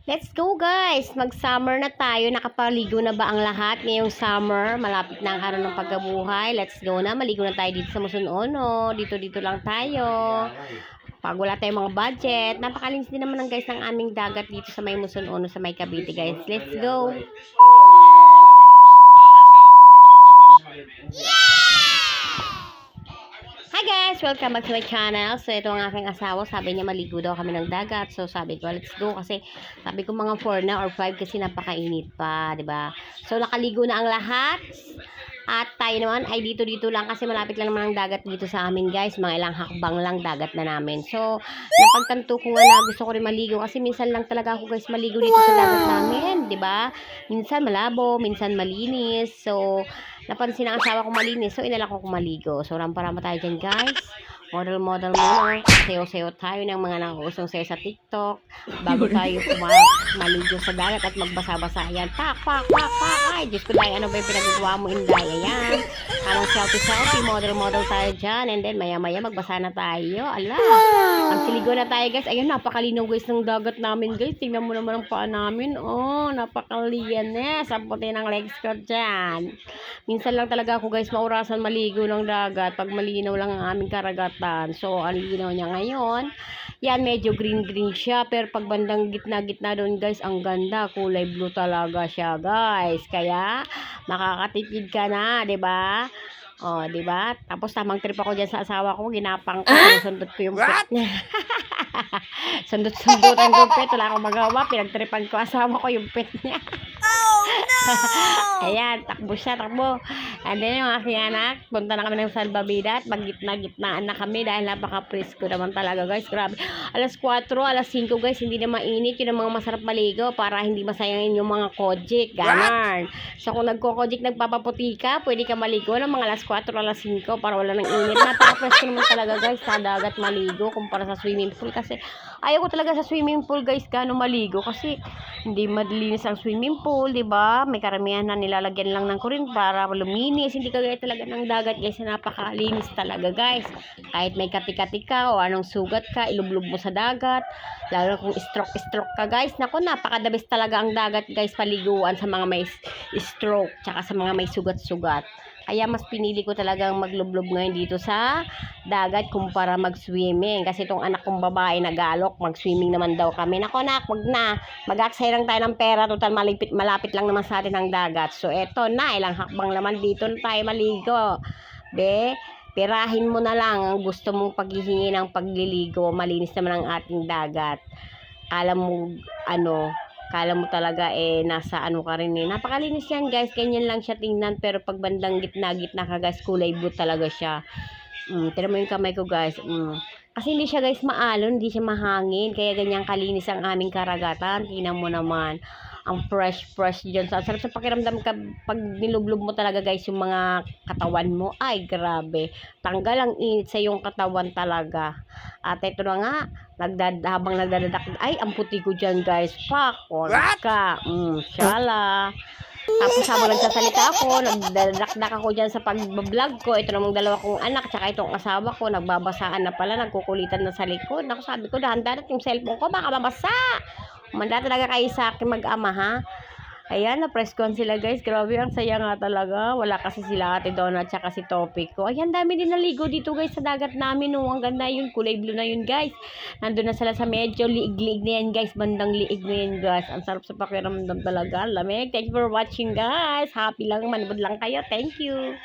Let's go guys! Mag-summer na tayo. Nakapaligo na ba ang lahat ngayong summer? Malapit na ang araw ng pagkabuhay. Let's go na. Maligo na tayo dito sa Musunono. Dito lang tayo. Pag wala tayong mga budget. Napakalinis din naman ng guys ng aming dagat dito sa may Musunono, sa may Cavite guys. Let's go! Hi guys! Welcome back to my channel. So, ito ang aking asawa. Sabi niya maligo daw kami ng dagat. So, sabi ko, let's go. Kasi, sabi ko mga 4 na or 5 kasi napakainit pa. 'Di ba? So, nakaligo na ang lahat. At tayo naman ay dito lang kasi malapit lang naman ang dagat dito sa amin guys. Mga ilang hakbang lang dagat na namin. So, napagtanto ko nga na gusto ko rin maligo kasi minsan lang talaga ako guys maligo dito sa dagat namin. 'Di ba? Minsan malabo, minsan malinis. So, napansin ng asawa ko malinis. So, inalak ko maligo. So, rampa-rampa tayo dyan guys. Model muna. Sayo-sayo tayo ng mga nakausong sayo sa TikTok. Bago tayo maligo sa dagat at magbasa-basa yan. Pak. Ay, Diyos ko dahil ano ba yung pinagagawa mo indaya yan. Anong selfie. Model tayo dyan. And then maya-maya magbasa na tayo. Ala. Ang siligo na tayo guys. Ayun, napakalinaw guys ng dagat namin guys. Tingnan mo naman ang paa namin. Oh, napakalinis. Ang puti ng legs ko dyan. Minsan lang talaga ako guys maurasan maligo ng dagat pag malinaw lang ang aming karagatan. So, ang linaw niya ngayon. Yan, medyo green siya. Pero pag bandang gitna doon guys, ang ganda. Kulay blue talaga siya guys. Kaya, makakatipid ka na, 'di ba? Oh, 'di ba? Tapos tamang trip ako diyan sa asawa ko, ginapang ko, sinusundot ko yung pet niya. Sundot-sundutan ko yung pet, wala akong magawa, pinagtripan ko asawa ko yung pet niya. Ayan, takbo. And then yung aking anak, punta na kami ng salbabida at maggitna-gitnaan na kami dahil napaka-presko naman talaga guys. Grabe. Alas 4, alas 5 guys, hindi na mainit. Yun ang mga masarap maligo para hindi masayangin yung mga kojik. Ganon. So kung nagko-kojik, nagpapaputi ka, pwede ka maligo ng mga alas 4, alas 5 para wala nang init. Napaka-presko naman talaga guys sa dagat maligo kumpara sa swimming pool kasi ayaw ko talaga sa swimming pool guys gano'ng maligo kasi hindi malinis ang swimming pool, 'di ba? May karamihan na nilalagyan lang ng kuryente para luminis. Hindi kagaya talaga ng dagat guys na napakalinis talaga guys. Kahit may kati-kati ka o anong sugat ka, ilublob mo sa dagat. Lalo kung stroke ka guys. Naku, napakadabis talaga ang dagat guys paliguan sa mga may stroke tsaka sa mga may sugat-sugat. Kaya mas pinili ko talagang maglublob ngayon dito sa dagat kumpara mag-swimming. Kasi itong anak kong babae nagalok, mag-swimming naman daw kami. Nako nak, wag na. Mag-aksay lang tayo ng pera. Total malapit lang naman sa atin ang dagat. So eto na, ilang hakbang naman dito na tayo maligo. Pirahin mo na lang ang gusto mong paghihingi ng pagliligo. Malinis naman ang ating dagat. Kala mo talaga nasa ano ka rin Napakalinis yan guys. Ganyan lang siya tingnan. Pero pag bandang gitna ka guys, kulay blue talaga siya. Tira mo yung kamay ko guys. Kasi hindi siya guys maalon, hindi siya mahangin. Kaya ganyan kalinis ang aming karagatan. Tingnan mo naman. Ang fresh dyan. Sarap sa pakiramdam ka pag nilublob mo talaga guys yung mga katawan mo. Ay grabe. Tanggal ang init sa yung katawan talaga. At ito na nga. Habang nagdadadak. Ay ang puti ko dyan guys. Pakon ka. Shala. Tapos habang nagsasalita ako, nagdadakdak ako dyan sa pag-vlog ko. Ito namang dalawa kong anak, tsaka itong asawa ko, nagbabasaan na pala, nagkukulitan na sa likod. Ako sabi ko, dahan-dahan yung cellphone ko, baka mabasa. Manda talaga kayo sa akin mag-ama ha. Ayan, na-press-con sila guys. Grabe, ang saya nga talaga. Wala kasi sila Ate Donna at saka si Topic ko. Ayan, dami din naligo dito guys sa dagat namin. Oh. Ang ganda yun. Kulay blue na yun guys. Nandun na sila sa medyo liig-liig na yan guys. Bandang liig na yan guys. Ang sarap sa pakiramdam talaga. Lamig. Thank you for watching guys. Happy lang. Manood lang kayo. Thank you.